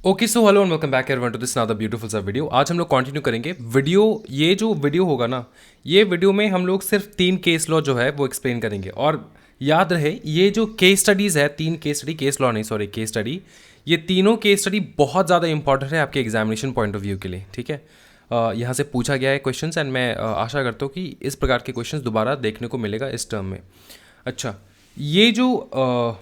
Okay so hello and welcome back everyone to this another beautiful सा video. आज हम लोग कंटिन्यू करेंगे वीडियो। ये जो वीडियो होगा ना, ये वीडियो में हम लोग सिर्फ 3 केस लॉ जो है वो एक्सप्लेन करेंगे। और याद रहे, ये जो केस स्टडीज़ है, 3 केस स्टडी, केस लॉ नहीं सॉरी केस स्टडी, ये तीनों केस स्टडी बहुत ज़्यादा इंपॉर्टेंट है आपके एग्जामिनेशन पॉइंट ऑफ व्यू के लिए। ठीक है, यहाँ से पूछा गया है क्वेश्चंस एंड मैं आशा करता हूँ कि इस प्रकार के क्वेश्चंस दोबारा देखने को मिलेगा इस टर्म में। अच्छा, ये जो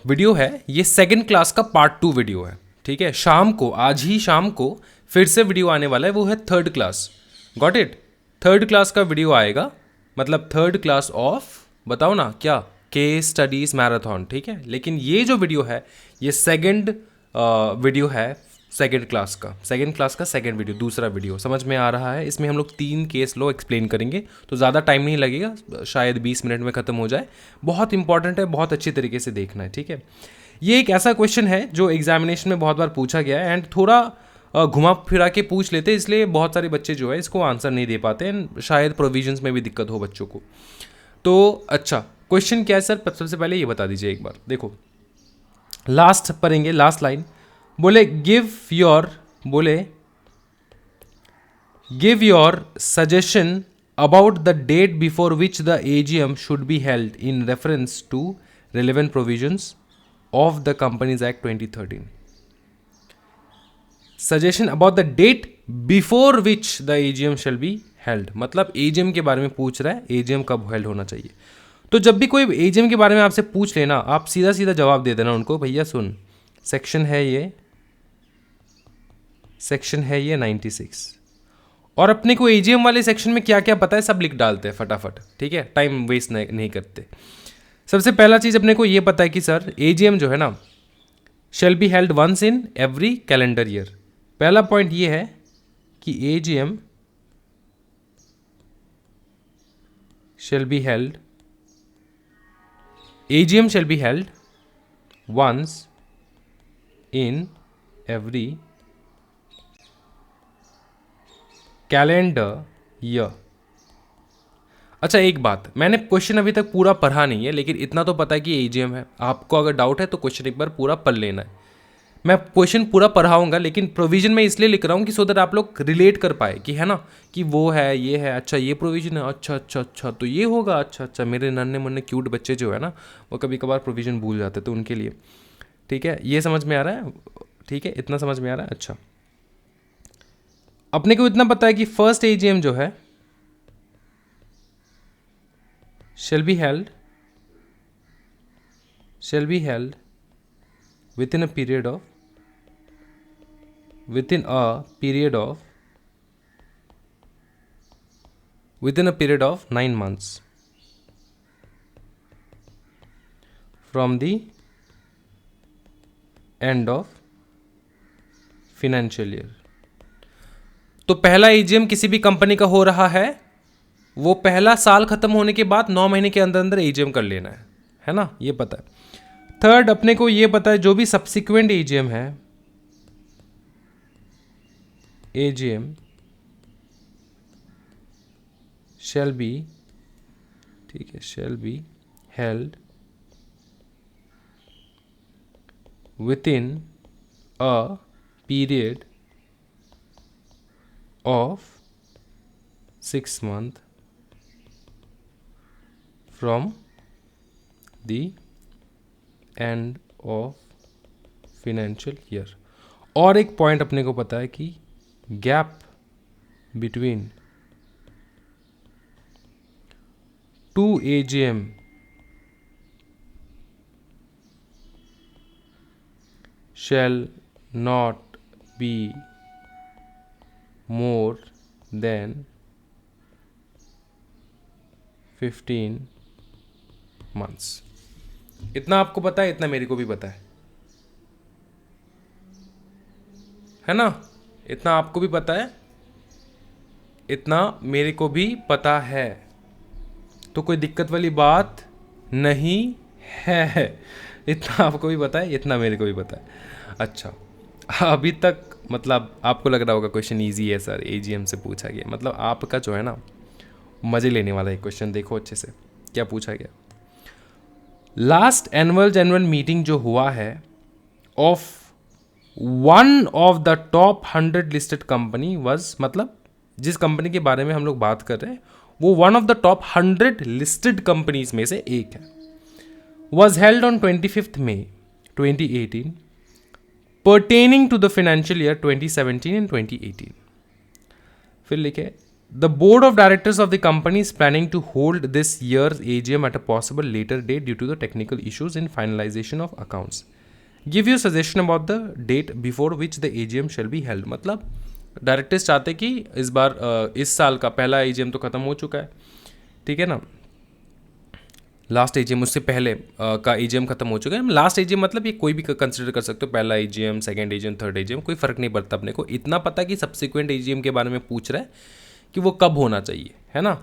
वीडियो है ये सेकंड क्लास का पार्ट 2 वीडियो है। ठीक है, शाम को, आज ही शाम को फिर से वीडियो आने वाला है, वो है third class. Got it? Third class का वीडियो आएगा, मतलब थर्ड क्लास ऑफ, बताओ ना क्या, केस स्टडीज मैराथन। ठीक है, लेकिन ये जो वीडियो है ये सेकंड वीडियो है, सेकंड क्लास का सेकंड वीडियो, दूसरा वीडियो। समझ में आ रहा है? इसमें हम लोग 3 केस लॉ एक्सप्लेन करेंगे, तो ज़्यादा टाइम नहीं लगेगा, शायद 20 मिनट में ख़त्म हो जाए। बहुत इंपॉर्टेंट है, बहुत अच्छी तरीके से देखना है। ठीक है, ये एक ऐसा क्वेश्चन है जो एग्जामिनेशन में बहुत बार पूछा गया है एंड थोड़ा घुमा फिरा के पूछ लेते हैं, इसलिए बहुत सारे बच्चे जो है इसको आंसर नहीं दे पाते हैं, शायद प्रोविजंस में भी दिक्कत हो बच्चों को। तो अच्छा, क्वेश्चन क्या है सर? सबसे पहले ये बता दीजिए एक बार। देखो, लास्ट पढ़ेंगे, लास्ट लाइन बोले give your suggestion about the date before which the AGM should be held in reference to relevant provisions of the Companies Act 2013. Suggestion about the date before which the AGM shall be held, मतलब AGM के बारे में पूछ रहा है, AGM कब held होना चाहिए। तो जब भी कोई AGM के बारे में आपसे पूछ लेना, आप सीधा सीधा जवाब दे देना उनको, भैया सुन, सेक्शन है ये 96, और अपने को AGM वाले सेक्शन में क्या क्या पता है सब लिख डालते हैं फटाफट। ठीक है, टाइम वेस्ट नहीं करते। सबसे पहला चीज़ अपने को ये पता है कि सर एजीएम जो है ना, shall be held once in every calendar year. पहला पॉइंट ये है कि AGM shall be held once in every calendar year. अच्छा, एक बात, मैंने क्वेश्चन अभी तक पूरा पढ़ा नहीं है, लेकिन इतना तो पता है कि एजीएम है। आपको अगर डाउट है तो क्वेश्चन एक बार पूरा पढ़ लेना है। मैं क्वेश्चन पूरा पढ़ाऊंगा, लेकिन प्रोविजन में इसलिए लिख रहा हूँ कि सो दैट आप लोग रिलेट कर पाए कि है ना, कि वो है, ये है, अच्छा ये प्रोविजन है, अच्छा तो ये होगा, अच्छा। मेरे नन्हे मुन्ने क्यूट बच्चे जो है ना, वो कभी कभार प्रोविजन भूल जाते, तो उनके लिए। ठीक है, ये समझ में आ रहा है? ठीक है, इतना समझ में आ रहा है। अच्छा, अपने को इतना पता है कि फर्स्ट एजीएम जो है shall be held within a period of 9 months from the end of financial year। तो पहला एजीएम किसी भी कंपनी का हो रहा है, वो पहला साल खत्म होने के बाद 9 महीने के अंदर अंदर एजीएम कर लेना है ना, ये पता है। थर्ड, अपने को ये पता है जो भी सब्सिक्वेंट एजीएम है, एजीएम शैल बी, ठीक है, shall be held with in a period of 6 months from the end of financial year। और एक पॉइंट अपने को पता है कि gap between 2 AGM shall not be more than 15 months। इतना आपको पता है, इतना मेरे को भी पता है ना? इतना आपको भी पता है, इतना मेरे को भी पता है, तो कोई दिक्कत वाली बात नहीं है। इतना आपको भी पता है, इतना मेरे को भी पता है। अच्छा, अभी तक मतलब आपको लग रहा होगा क्वेश्चन इजी है सर, एजीएम से पूछा गया, मतलब आपका जो है ना मज़े लेने वाला है क्वेश्चन। देखो अच्छे से क्या पूछा गया। लास्ट एनुअल जनरल मीटिंग जो हुआ है of one of the top 100 listed company was, मतलब जिस कंपनी के बारे में हम लोग बात कर रहे हैं वो one of the top 100 listed companies में से एक है, was held on 25 May 2018 pertaining to the financial year 2017 and 2018. फिर लिखे the board of directors of the company is planning to hold this year's AGM at a possible later date due to the technical issues in finalization of accounts. Give you suggestion about the date before which the AGM shall be held. मतलब directors चाहते कि इस बार इस साल का पहला AGM तो ख़त्म हो चुका है, ठीक है ना, लास्ट एजीएम उससे पहले का एजीएम खत्म हो चुका है। लास्ट एजीएम मतलब ये कोई भी कंसिडर कर सकते हो, पहला AGM, second AGM, third AGM, कोई फ़र्क नहीं पड़ता। अपने को इतना पता कि सब्सिक्वेंट एजीएम के बारे में पूछ रहा है कि वो कब होना चाहिए, है ना।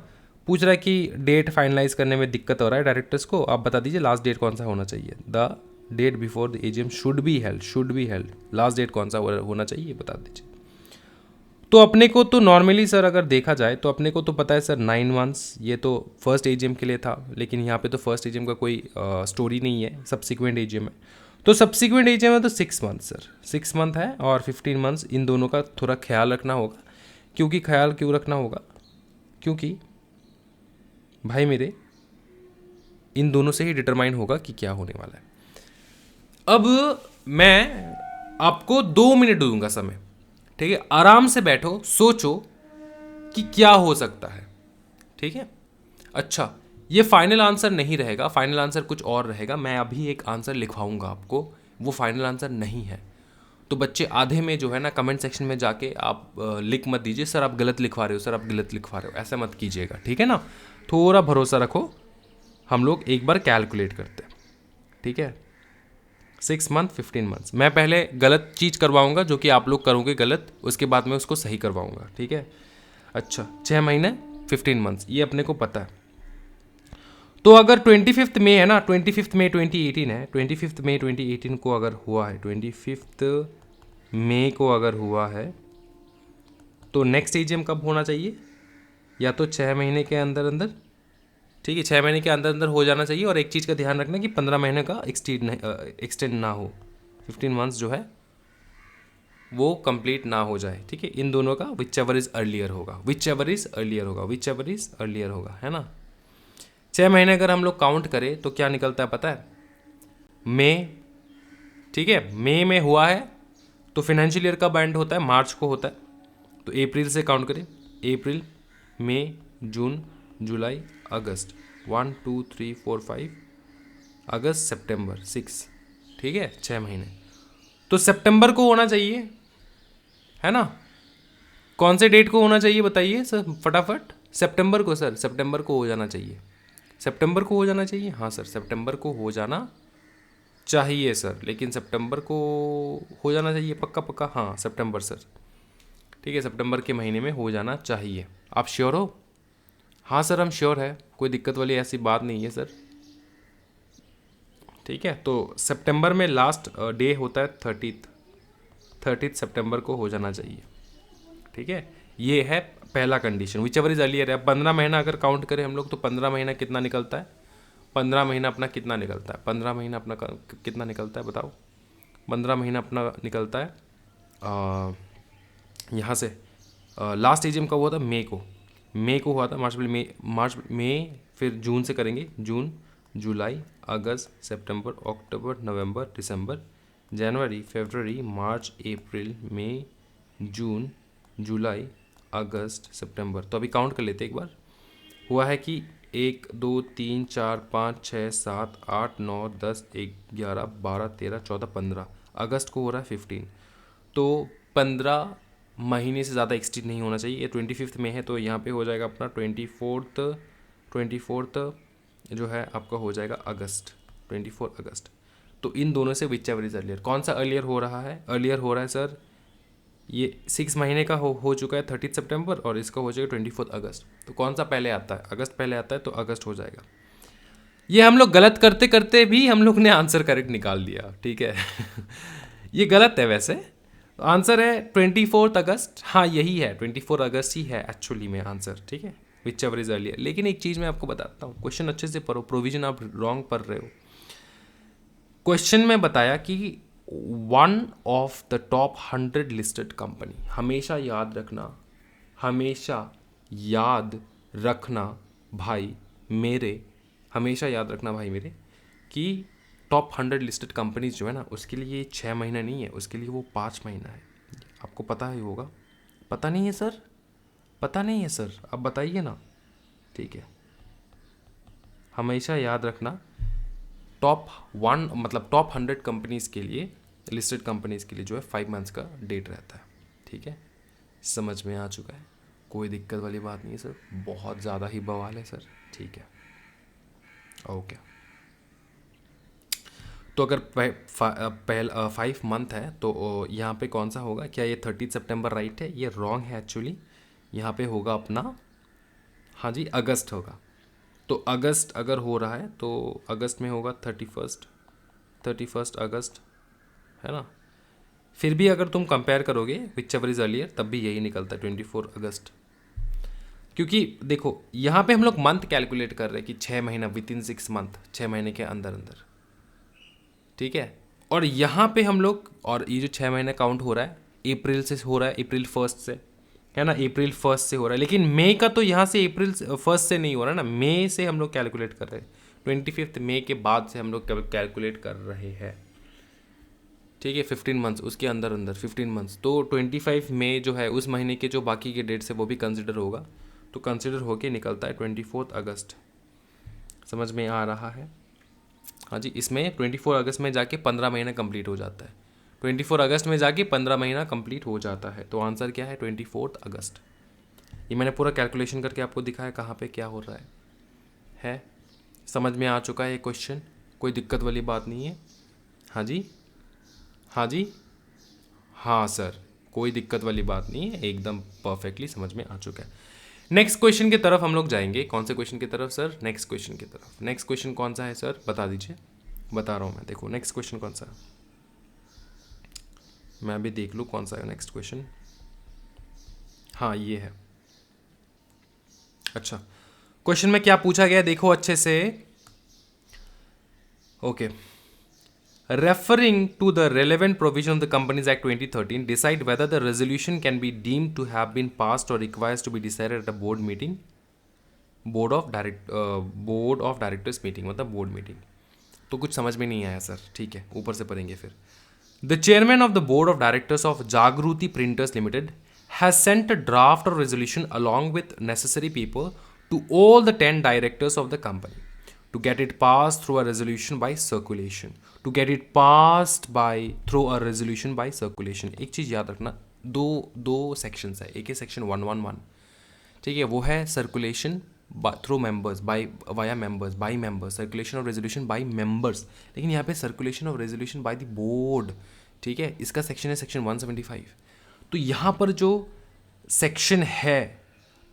पूछ रहा है कि डेट फाइनलाइज करने में दिक्कत हो रहा है डायरेक्टर्स को, आप बता दीजिए लास्ट डेट कौन सा होना चाहिए। The date before the AGM should be held, last date कौन सा होना चाहिए बता दीजिए। तो अपने को तो नॉर्मली सर अगर देखा जाए तो अपने को तो पता है सर 9 मंथ्स, ये तो फर्स्ट एजीएम के लिए था, लेकिन यहाँ पे तो फर्स्ट एजीएम का कोई स्टोरी नहीं है, सब्सिक्वेंट एजीएम है। तो सब्सिक्वेंट एजीएम है तो 6 मंथ सर, 6 मंथ है और 15 मंथ्स, इन दोनों का थोड़ा ख्याल रखना होगा। क्योंकि ख्याल क्यों रखना होगा, क्योंकि भाई मेरे इन दोनों से ही डिटरमाइन होगा कि क्या होने वाला है। अब मैं आपको 2 मिनट दूंगा समय, ठीक है, आराम से बैठो, सोचो कि क्या हो सकता है, ठीक है। अच्छा, ये फाइनल आंसर नहीं रहेगा, फाइनल आंसर कुछ और रहेगा। मैं अभी एक आंसर लिखवाऊंगा आपको, वो फाइनल आंसर नहीं है। तो बच्चे आधे में जो है ना कमेंट सेक्शन में जाके आप लिख मत दीजिए सर आप गलत लिखवा रहे हो, सर आप गलत लिखवा रहे हो, ऐसा मत कीजिएगा, ठीक है ना। थोड़ा भरोसा रखो, हम लोग एक बार कैलकुलेट करते हैं, ठीक है। 6 मंथ 15 मंथ्स, मैं पहले गलत चीज़ करवाऊंगा जो कि आप लोग करोगे गलत, उसके बाद में उसको सही करवाऊंगा, ठीक है। अच्छा, 6 महीने 15 मंथ्स, ये अपने को पता है। तो अगर 25 मई है ना, 25 मई 2018 है, 25 मई 2018 को अगर हुआ है, 25 मई को अगर हुआ है, तो नेक्स्ट एजीएम कब होना चाहिए, या तो 6 महीने के अंदर अंदर, ठीक है, 6 महीने के अंदर अंदर हो जाना चाहिए। और एक चीज़ का ध्यान रखना कि 15 महीने का एक्सटेंड ना हो, 15 मंथ्स जो है वो कंप्लीट ना हो जाए, ठीक है। इन दोनों का विच एवर इज़ अर्लियर होगा, विच एवर इज़ अर्लियर होगा, विच एवर इज़ अर्लियर होगा, है ना। 6 महीने अगर हम लोग काउंट करें तो क्या निकलता है पता है, मई, ठीक है, मई में हुआ है तो फाइनेंशियल ईयर कब एंड होता है, मार्च को होता है। तो अप्रैल से काउंट करें, अप्रैल, मई, जून, जुलाई, अगस्त, 1 2 3 4 5, अगस्त, सितंबर 6, ठीक है, 6 महीने। तो सितंबर को होना चाहिए, है ना। कौन से डेट को होना चाहिए बताइए सर फटाफट। सितंबर को सर, सितंबर को हो जाना चाहिए, सितंबर को हो जाना चाहिए, हाँ सर सितंबर को हो जाना चाहिए सर, लेकिन सितंबर को हो जाना चाहिए पक्का पक्का, हाँ सितंबर सर, ठीक है, सितंबर के महीने में हो जाना चाहिए। आप श्योर हो? हाँ सर हम श्योर है, कोई दिक्कत वाली ऐसी बात नहीं है सर, ठीक है। तो सितंबर में लास्ट डे होता है 30 सितंबर को हो जाना चाहिए, ठीक है। ये है पहला condition, which ever is earlier है। 15 महीना अगर काउंट करें हम लोग तो 15 महीना कितना निकलता है, 15 महीना अपना कितना निकलता है, 15 महीना अपना कितना निकलता है बताओ। 15 महीना अपना निकलता है यहाँ से लास्ट एजीएम कब हुआ था, मई को हुआ था, मार्च मई, फिर जून से करेंगे, जून, जुलाई, अगस्त, सितंबर, अक्टूबर, नवंबर, दिसंबर, जनवरी, फरवरी, मार्च, अप्रैल, मई, जून, जुलाई, अगस्त, सितंबर। तो अभी काउंट कर लेते एक बार। हुआ है कि 1 2 3 4 5 6 7 8 9 10 11 12 13 14 15, अगस्त को हो रहा है 15। तो 15 महीने से ज़्यादा एक्सटेंड नहीं होना चाहिए। ये 25 में है तो यहाँ पे हो जाएगा अपना 24 जो है आपका हो जाएगा अगस्त, 24 अगस्त। तो इन दोनों से विच एवर इज अर्लियर, कौन सा अर्लियर हो रहा है, अर्लियर हो रहा है सर ये 6 महीने का हो चुका है 30 सितंबर, और इसका हो जाएगा 24 अगस्त। तो कौन सा पहले आता है, अगस्त पहले आता है, तो अगस्त हो जाएगा। ये हम लोग गलत करते करते भी हम लोग ने आंसर करेक्ट निकाल दिया, ठीक है। ये गलत है वैसे, आंसर है 24 अगस्त, हाँ यही है 24 अगस्त ही है एक्चुअली में आंसर, ठीक है, विच एवर इज अर्लियर। लेकिन एक चीज़ मैं आपको बताता हूँ, क्वेश्चन अच्छे से पढ़ो, प्रोविजन आप रॉन्ग पढ़ रहे हो। क्वेश्चन में बताया कि one of the top 100 listed company. हमेशा याद रखना, हमेशा याद रखना भाई मेरे, हमेशा याद रखना भाई मेरे कि टॉप 100 लिस्टेड कंपनीज जो है ना, उसके लिए 6 महीना नहीं है, उसके लिए वो 5 महीना है। आपको पता ही होगा। पता नहीं है सर? पता नहीं है सर, अब बताइए ना। ठीक है, हमेशा याद रखना टॉप 1 मतलब टॉप 100 कंपनीज के लिए, लिस्टेड कंपनीज के लिए जो है 5 मंथ्स का डेट रहता है। ठीक है, समझ में आ चुका है? कोई दिक्कत वाली बात नहीं है सर, बहुत ज़्यादा ही बवाल है सर। ठीक है, ओके। तो अगर पहला 5 मंथ है तो यहाँ पे कौन सा होगा? क्या ये 30 सितंबर राइट है? ये रॉन्ग है एक्चुअली। यहाँ पे होगा अपना, हाँ जी, अगस्त होगा। तो अगस्त अगर हो रहा है तो अगस्त में होगा 31 अगस्त, है ना। फिर भी अगर तुम कंपेयर करोगे विच एवर इज अर्लियर, तब भी यही निकलता है 24 अगस्त। क्योंकि देखो यहाँ पे हम लोग मंथ कैलकुलेट कर रहे हैं कि 6 महीना, विद इन 6 मंथ, 6 महीने के अंदर अंदर। ठीक है, और यहाँ पे हम लोग, और ये जो 6 महीने काउंट हो रहा है अप्रैल से हो रहा है, अप्रैल 1 से, है ना, अप्रैल 1 से हो रहा है। लेकिन मई का तो यहाँ से अप्रैल 1 से नहीं हो रहा है ना, मई से हम लोग कैलकुलेट कर रहे हैं। 25 मई के बाद से हम लोग कैलकुलेट कर रहे हैं। ठीक है, 15 मंथ्स उसके अंदर अंदर 15 मंथ्स, तो 25 मई जो है उस महीने के जो बाकी के डेट्स है वो भी कंसिडर होगा। तो कंसिडर होके निकलता है 24 अगस्त। समझ में आ रहा है? हाँ जी, इसमें 24 अगस्त में जाके 15 महीना कंप्लीट हो जाता है। 24 अगस्त में जाके 15 महीना कंप्लीट हो जाता है। तो आंसर क्या है? 24 अगस्त। ये मैंने पूरा कैलकुलेशन करके आपको दिखाया कहाँ पे क्या हो रहा है। समझ में आ चुका है ये क्वेश्चन? कोई दिक्कत वाली बात नहीं है? हाँ जी, हाँ जी, हाँ सर, कोई दिक्कत वाली बात नहीं है, एकदम परफेक्टली समझ में आ चुका है। नेक्स्ट क्वेश्चन की तरफ हम लोग जाएंगे। कौन से क्वेश्चन की तरफ सर? नेक्स्ट क्वेश्चन की तरफ। नेक्स्ट क्वेश्चन कौन सा है सर, बता दीजिए। बता रहा हूँ मैं, देखो नेक्स्ट क्वेश्चन कौन सा है, मैं भी देख लूँ कौन सा है नेक्स्ट क्वेश्चन। हाँ ये है। अच्छा, क्वेश्चन में क्या पूछा गया देखो अच्छे से। Okay, referring to the relevant provision of the Companies Act 2013, decide whether the resolution can be deemed to have been passed or requires to be decided at a board meeting, board of directors meeting, मतलब board meeting। तो कुछ समझ में नहीं आया sir, ठीक है, ऊपर से पढ़ेंगे फिर। The chairman of the board of directors of Jagruti Printers Limited has sent a draft of resolution along with necessary people to all the 10 directors of the company to get it passed through a resolution by circulation. To get it passed by through a resolution by circulation। एक चीज़ याद रखना, दो sections है। एक है section 111, ठीक है, वो है circulation through members, by via members, by members, circulation of resolution by members. लेकिन यहाँ पे circulation of resolution by the board, ठीक है, इसका सेक्शन है सेक्शन 175। तो यहाँ पर जो सेक्शन है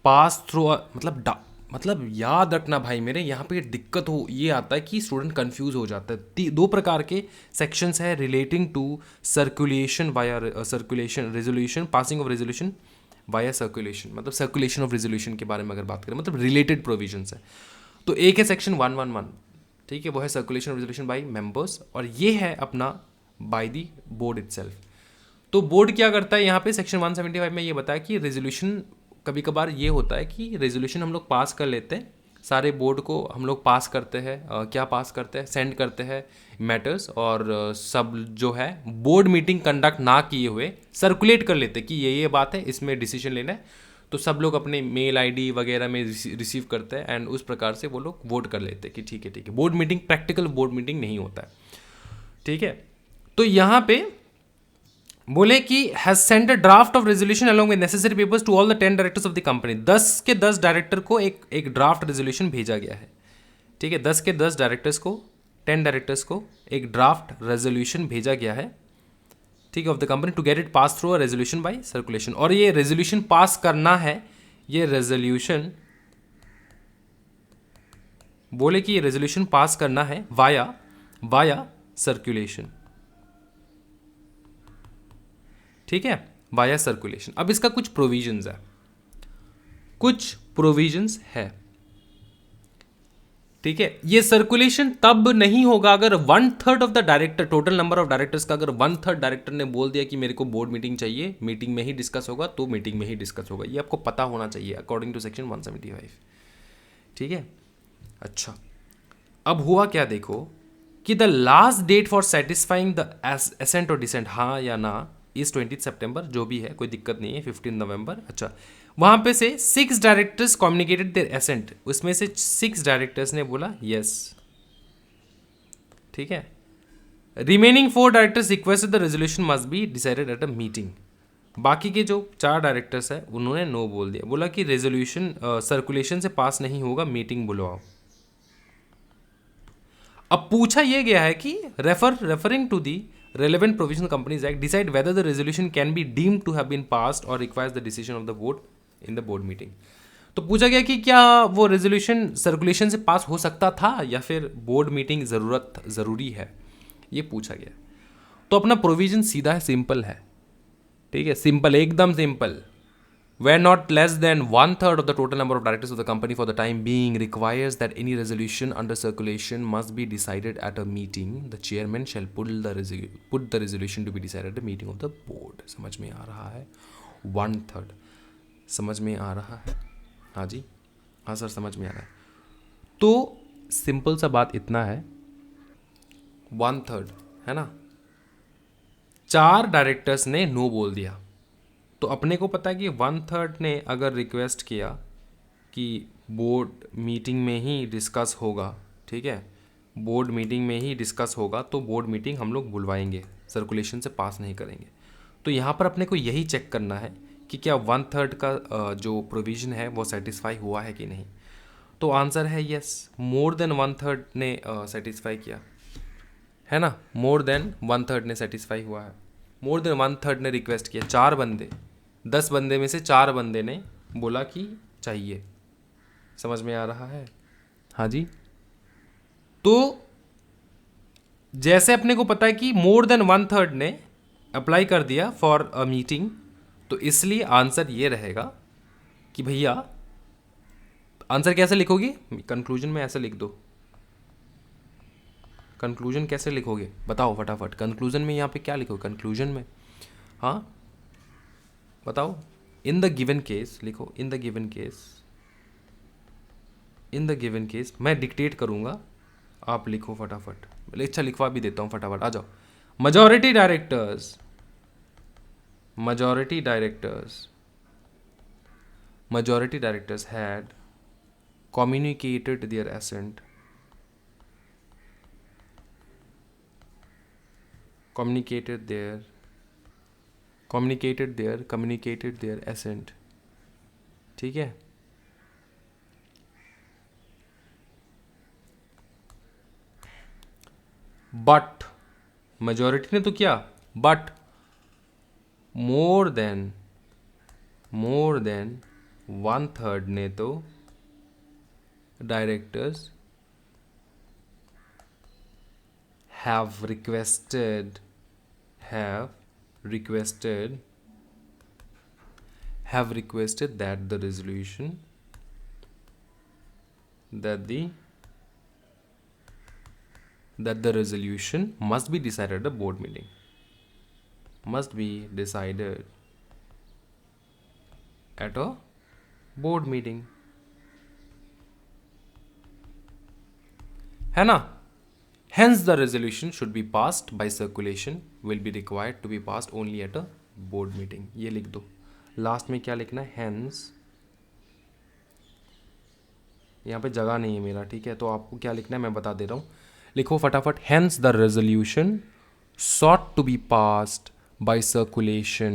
पास थ्रू, मतलब याद रखना भाई मेरे, यहाँ पे दिक्कत हो ये आता है कि स्टूडेंट कंफ्यूज हो जाता है। 2 प्रकार के सेक्शंस है relating to circulation via circulation, resolution, passing of resolution via circulation, मतलब सर्कुलेशन ऑफ रेजोल्यूशन के बारे में अगर बात करें, मतलब रिलेटेड प्रोविजंस है। तो एक है सेक्शन 111, ठीक है, वो है circulation of resolution by members, और ये है अपना बाय दी बोर्ड इटसेल्फ। तो बोर्ड क्या करता है यहाँ पे सेक्शन 175 में ये बताया कि रेजोल्यूशन, कभी कभार ये होता है कि रेजोल्यूशन हम लोग पास कर लेते हैं, सारे बोर्ड को हम लोग पास करते हैं, क्या पास करते हैं, सेंड करते हैं मैटर्स, और सब जो है बोर्ड मीटिंग कंडक्ट ना किए हुए सर्कुलेट कर लेते हैं कि ये बात है, इसमें डिसीजन लेना है। तो सब लोग अपने मेल आईडी वगैरह में रिसीव करते हैं, एंड उस प्रकार से वो लोग वोट कर लेते हैं कि ठीक है। Board meeting, practical board meeting नहीं होता है, ठीक है। तो यहाँ पे बोले कि has sent a draft of resolution along with necessary papers to all the 10 directors of the company. 10 के 10 डायरेक्टर को एक ड्राफ्ट रेजोल्यूशन भेजा गया है, ठीक है। 10 के 10 डायरेक्टर्स को, 10 डायरेक्टर्स को एक ड्राफ्ट रेजोल्यूशन भेजा गया है, ठीक है, of the company to get it pass through a resolution by circulation. और ये रेजोल्यूशन पास करना है, ये रेजोल्यूशन बोले कि ये रेजोल्यूशन पास करना है वाया सर्कुलेशन, ठीक है, वाया सर्कुलेशन। अब इसका कुछ प्रोविजंस है, कुछ प्रोविजंस है। ठीक है। ये सर्कुलेशन तब नहीं होगा अगर 1/3 of the director, total number of directors का अगर 1/3 डायरेक्टर ने बोल दिया कि मेरे को बोर्ड मीटिंग चाहिए, मीटिंग में ही डिस्कस होगा, तो मीटिंग में ही डिस्कस होगा। ये आपको पता होना चाहिए अकॉर्डिंग टू सेक्शन 175। ठीक है। अच्छा, अब हुआ क्या देखो कि the last date for satisfying the assent और डिसेंट, हाँ या ना, इज 20 सितंबर, जो भी है कोई दिक्कत नहीं है, 15 नवंबर। अच्छा, वहाँ पे से 6 डायरेक्टर्स कम्युनिकेटेड देयर एसेंट, उसमें से 6 डायरेक्टर्स ने बोला यस। ठीक है। Remaining 4 directors requested the resolution must be decided at a meeting. बाकी के जो 4 डायरेक्टर्स है उन्होंने नो बोल दिया, बोला कि रेजोल्यूशन सर्कुलेशन से पास नहीं होगा, मीटिंग बुलवाओ। अब पूछा यह गया है कि referring to the relevant provision companies act decide whether the resolution can be deemed to have been passed or requires the decision of the board in the board meeting। तो पूछा गया कि क्या वो रेजोल्यूशन सर्कुलेशन से पास हो सकता था या फिर बोर्ड मीटिंग ज़रूरी है, ये पूछा गया। तो अपना प्रोविजन सीधा है, सिंपल है। ठीक है, सिंपल, एकदम simple. where not less than 1/3 of the total number of directors of the company for the time being requires that any resolution under circulation must be decided at a meeting, the chairman shall put the resolution to be decided at the meeting of the board। समझ में आ रहा है? 1/3 समझ में आ रहा है? हाँ जी, हाँ सर समझ में आ रहा है। तो सिंपल सा बात इतना है, 1/3 है ना, 4 डायरेक्टर्स ने नो बोल दिया, तो अपने को पता है कि 1/3 ने अगर रिक्वेस्ट किया कि बोर्ड मीटिंग में ही डिस्कस होगा, ठीक है, बोर्ड मीटिंग में ही डिस्कस होगा, तो बोर्ड मीटिंग हम लोग बुलवाएंगे, सर्कुलेशन से पास नहीं करेंगे। तो यहाँ पर अपने को यही चेक करना है कि क्या 1/3 का जो प्रोविज़न है वो सेटिस्फाई हुआ है कि नहीं। तो आंसर है यस, मोर देन 1/3 ने सेटिस्फाई किया है ना, मोर देन 1/3 ने सेटिस्फाई हुआ है, मोर देन 1/3 ने रिक्वेस्ट किया। 4 बंदे, 10 बंदे में से 4 बंदे ने बोला कि चाहिए। समझ में आ रहा है? हाँ जी। तो जैसे अपने को पता है कि मोर देन 1/3 ने अप्लाई कर दिया फॉर अ मीटिंग, तो इसलिए आंसर ये रहेगा कि भैया, आंसर कैसे लिखोगे? कंक्लूजन में ऐसे लिख दो। कंक्लूजन कैसे लिखोगे बताओ फटाफट। कंक्लूजन में यहाँ पे क्या लिखोगे कंक्लूजन में? हाँ बताओ। इन द गिवन केस लिखो, in the given case, in the given case. मैं डिक्टेट करूँगा, आप लिखो फटाफट। अच्छा लिखवा भी देता हूँ फटाफट, आ जाओ। majority directors, majority directors, majority directors had communicated their assent, communicated their assent। ठीक है, बट मेजॉरिटी ने तो क्या, बट मोर देन 1/3 ने तो directors have requested that the resolution, that the resolution must be decided at a board meeting, must be decided at a board meeting, है ना। Hence the resolution should be passed by circulation will be required to be passed only at a board meeting। ये लिख दो। Last में क्या लिखना है? Hence, यहाँ पे जगह नहीं है मेरा, ठीक है, तो आपको क्या लिखना है मैं बता दे रहा हूँ, लिखो फटाफट। Hence the resolution sought to be passed by circulation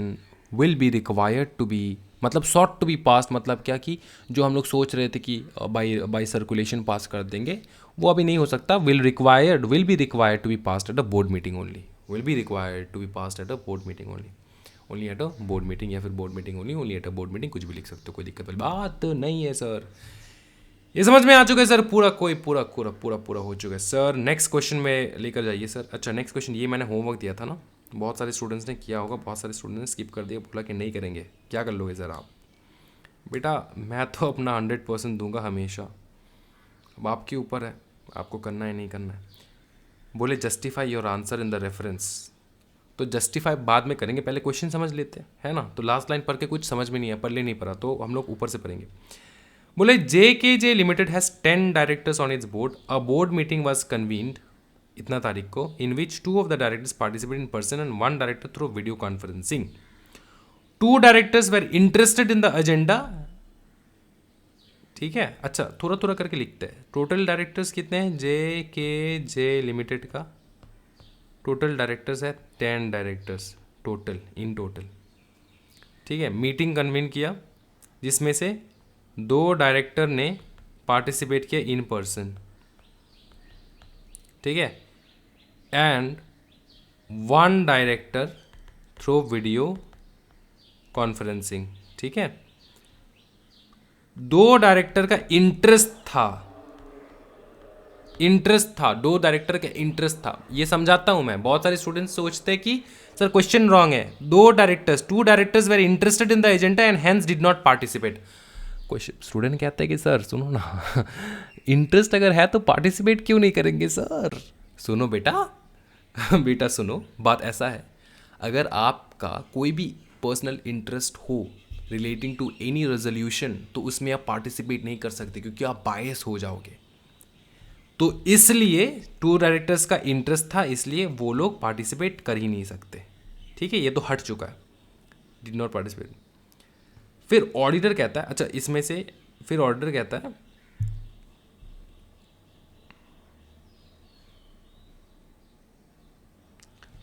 will be required to be, मतलब sought to be passed मतलब क्या कि जो हम लोग सोच रहे थे कि बाई सर्कुलेशन पास कर देंगे, वो अभी नहीं हो सकता। Will be required to be passed at a board meeting only, will be required to be passed at a board meeting only at a board meeting, या फिर board meeting only at a board meeting, कुछ भी लिख सकते हो, कोई दिक्कत वाली बात नहीं है सर। ये समझ में आ चुका है सर? पूरा हो चुका है सर। नेक्स्ट क्वेश्चन में लेकर जाइए सर। अच्छा नेक्स्ट क्वेश्चन, ये मैंने होमवर्क दिया था ना, बहुत सारे स्टूडेंट्स ने किया होगा, बहुत सारे स्टूडेंट्स ने स्किप कर दिया, बोला कि नहीं करेंगे। क्या कर लोगे सर आप? बेटा मैं तो अपना 100% दूंगा हमेशा, अब आपके ऊपर है, आपको करना है नहीं करना है। बोले justify your answer in the reference, तो जस्टिफाई बाद में करेंगे, पहले क्वेश्चन समझ लेते हैं, है ना। तो लास्ट लाइन पढ़ के कुछ समझ में नहीं है, पढ़ नहीं पड़ा, तो हम लोग ऊपर से पढ़ेंगे। बोले JKJ limited has 10 directors on its board, a board meeting was convened इतना तारीख को, in which 2 of the directors participate in person and 1 director through video conferencing. 2 directors were interested in the agenda. ठीक है, अच्छा थोड़ा थोड़ा करके लिखते हैं। टोटल डायरेक्टर्स कितने हैं JKJ लिमिटेड का? टोटल डायरेक्टर्स है 10 डायरेक्टर्स टोटल, इन टोटल। ठीक है, मीटिंग कन्वीन किया जिसमें से 2 डायरेक्टर ने पार्टिसिपेट किया इन पर्सन, ठीक है, and 1 director through video conferencing. ठीक है, 2 डायरेक्टर का इंटरेस्ट था, 2 डायरेक्टर का इंटरेस्ट था। ये समझाता हूं मैं, बहुत सारे स्टूडेंट्स सोचते हैं कि सर क्वेश्चन रॉन्ग है, 2 directors were interested in the agenda and hence did not participate. Question student कहते हैं कि सर सुनो ना, इंटरेस्ट अगर है तो पार्टिसिपेट क्यों नहीं करेंगे सर? सुनो बेटा, बेटा सुनो, बात ऐसा है, अगर आपका कोई भी पर्सनल इंटरेस्ट हो रिलेटिंग टू एनी रेजोल्यूशन, तो उसमें आप पार्टिसिपेट नहीं कर सकते क्योंकि आप बायस हो जाओगे। तो इसलिए 2 डायरेक्टर्स का इंटरेस्ट था, इसलिए वो लोग पार्टिसिपेट कर ही नहीं सकते। ठीक है, ये तो हट चुका है, डिड नॉट पार्टिसिपेट। फिर ऑडिटर कहता है, अच्छा इसमें से फिर ऑडिटर कहता है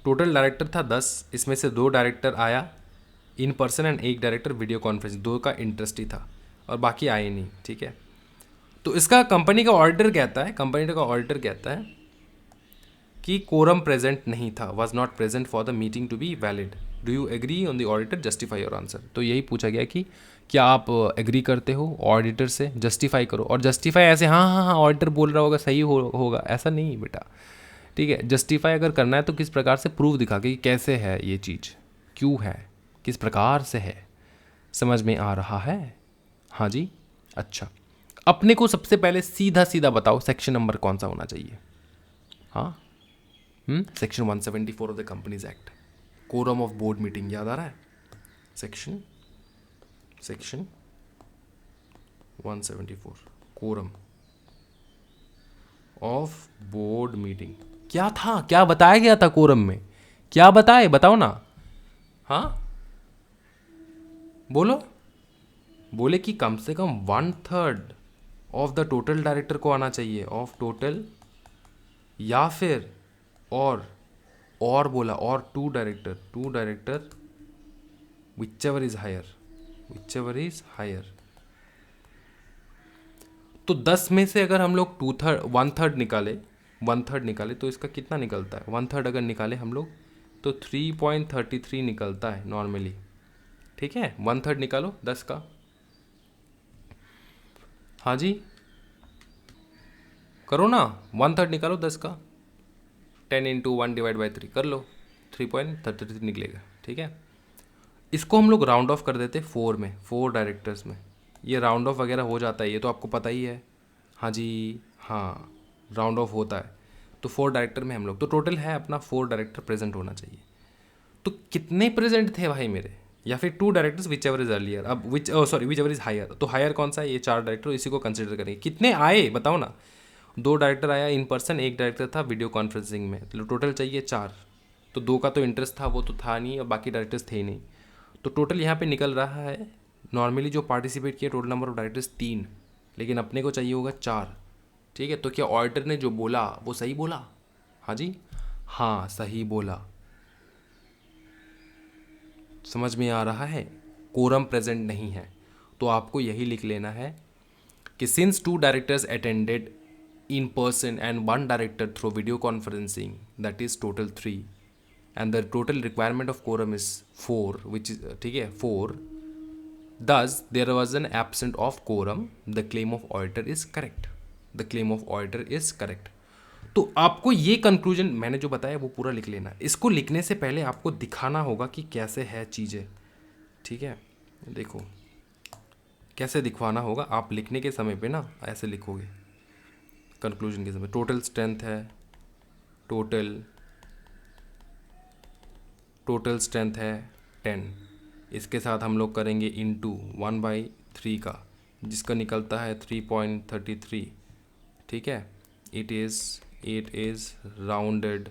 टोटल डायरेक्टर था 10, इसमें से 2 डायरेक्टर आया इन person and 1 director video conference, 2 का इंटरेस्ट ही था और बाकी आए नहीं। ठीक है, तो इसका कंपनी का ऑडिटर कहता है कि कोरम प्रेजेंट नहीं था, was not present for the meeting to be valid. Do you agree on the auditor, justify your answer. तो यही पूछा गया कि क्या आप एग्री करते हो ऑडिटर से, जस्टिफाई करो। और जस्टिफाई ऐसे हाँ हाँ हाँ ऑडिटर बोल रहा होगा सही होगा ऐसा नहीं बेटा। ठीक है, जस्टिफाई अगर करना है तो किस प्रकार से प्रूफ दिखा के कि कैसे है ये चीज़, क्यों है, किस प्रकार से है, समझ में आ रहा है? हाँ जी। अच्छा, अपने को सबसे पहले सीधा सीधा बताओ सेक्शन नंबर कौन सा होना चाहिए? हाँ, section 174 of the companies act, quorum of board meeting, याद आ रहा है? Section 174 quorum of board meeting. क्या था, क्या बताया गया था कोरम में, क्या बताओ ना। हाँ बोलो, बोले कि कम से कम 1/3 ऑफ द टोटल डायरेक्टर को आना चाहिए, ऑफ टोटल, या फिर और बोला और 2 डायरेक्टर whichever इज हायर। तो 10 में से अगर हम लोग 1/3 निकाले तो इसका कितना निकलता है? 1/3 अगर निकाले हम लोग तो 3.33 निकलता है नॉर्मली। ठीक है, 1/3 निकालो 10 का। हाँ जी करो ना, 1/3 निकालो 10 का, 10 × 1/3 कर लो, 3.33 निकलेगा। ठीक है, इसको हम लोग राउंड ऑफ कर देते 4 में, 4 डायरेक्टर्स में। ये राउंड ऑफ वगैरह हो जाता है, ये तो आपको पता ही है। हाँ जी, हाँ राउंड ऑफ होता है। तो 4 डायरेक्टर में हम लोग, तो टोटल है अपना 4 डायरेक्टर प्रेजेंट होना चाहिए। तो कितने प्रेजेंट थे भाई मेरे? या फिर 2 directors which ever is earlier, अब विच एवर इज हायर, तो हायर कौन सा है? ये 4 डायरेक्टर, इसी को कंसिडर करेंगे। कितने आए बताओ ना? 2 डायरेक्टर आया इन पर्सन, 1 डायरेक्टर था वीडियो कॉन्फ्रेंसिंग में, तो टोटल चाहिए 4। तो 2 का तो इंटरेस्ट था, वो तो था नहीं, और बाकी डायरेक्टर्स थे ही नहीं। तो टोटल यहाँ पे निकल रहा है, नॉर्मली जो पार्टिसिपेट किया टोटल नंबर ऑफ डायरेक्टर्स 3, लेकिन अपने को चाहिए होगा 4। ठीक है, तो क्या ऑडिटर ने जो बोला वो सही बोला? हाँ जी, हाँ सही बोला। समझ में आ रहा है? कोरम प्रेजेंट नहीं है, तो आपको यही लिख लेना है कि since 2 directors attended in person and 1 director through video conferencing, that is total 3, and the total requirement of quorum is 4, which is ठीक है 4, thus there was an absent of quorum, the claim of auditor is correct। तो आपको ये conclusion मैंने जो बताया वो पूरा लिख लेना। इसको लिखने से पहले आपको दिखाना होगा कि कैसे है चीज़ें। ठीक है, देखो कैसे दिखवाना होगा, आप लिखने के समय पे ना ऐसे लिखोगे, कंक्लूजन के समय टोटल स्ट्रेंथ है, टोटल स्ट्रेंथ है 10। इसके साथ हम लोग करेंगे इंटू 1/3 का, जिसका निकलता है 3.33। ठीक है, it is rounded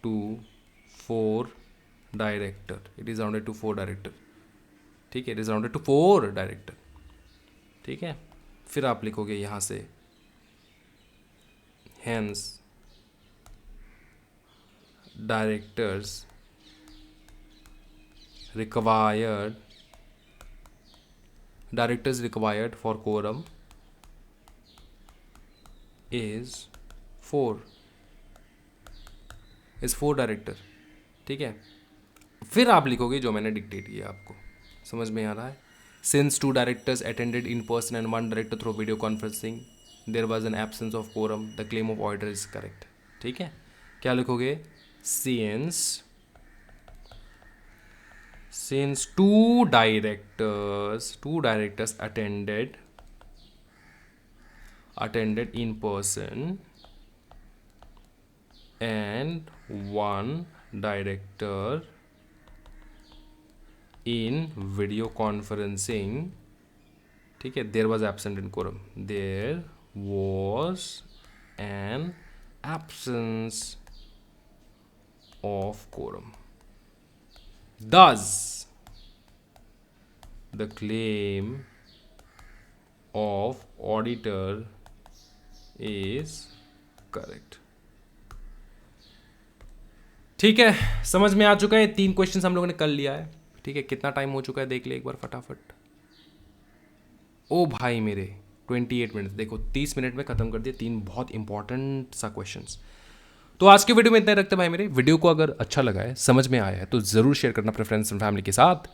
to 4 director. ठीक है, it is rounded to 4 director. ठीक है, फिर आप लिखोगे यहाँ से hence directors required for quorum is 4 director. ठीक है, फिर आप लिखोगे जो मैंने डिक्टेट किया, आपको समझ में आ रहा है। Since 2 directors attended in person and 1 director through video conferencing, there was an absence of quorum. The claim of order is correct. ठीक है, क्या लिखोगे? Since 2 directors attended in person and 1 director in video conferencing, ठीक है, there was absent in quorum. There was an absence of quorum. Thus, the claim of auditor is correct. ठीक है, समझ में आ चुका है। 3 क्वेश्चन हम लोगों ने कर लिया है। ठीक है, कितना टाइम हो चुका है देख ले एक बार फटाफट। ओ भाई मेरे 28 मिनट, देखो 30 मिनट में ख़त्म कर दिया 3 बहुत इंपॉर्टेंट सा क्वेश्चंस। तो आज की वीडियो में इतना ही रखते हैं भाई मेरे। वीडियो को अगर अच्छा लगा है, समझ में आया है, तो ज़रूर शेयर करना अपने फ्रेंड्स एंड फैमिली के साथ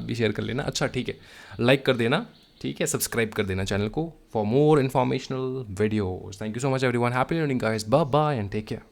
भी शेयर कर लेना। अच्छा ठीक है, लाइक कर देना। ठीक है, सब्सक्राइब कर देना चैनल को for more informational videos. Thank you so much everyone, happy learning guys, bye bye and take care.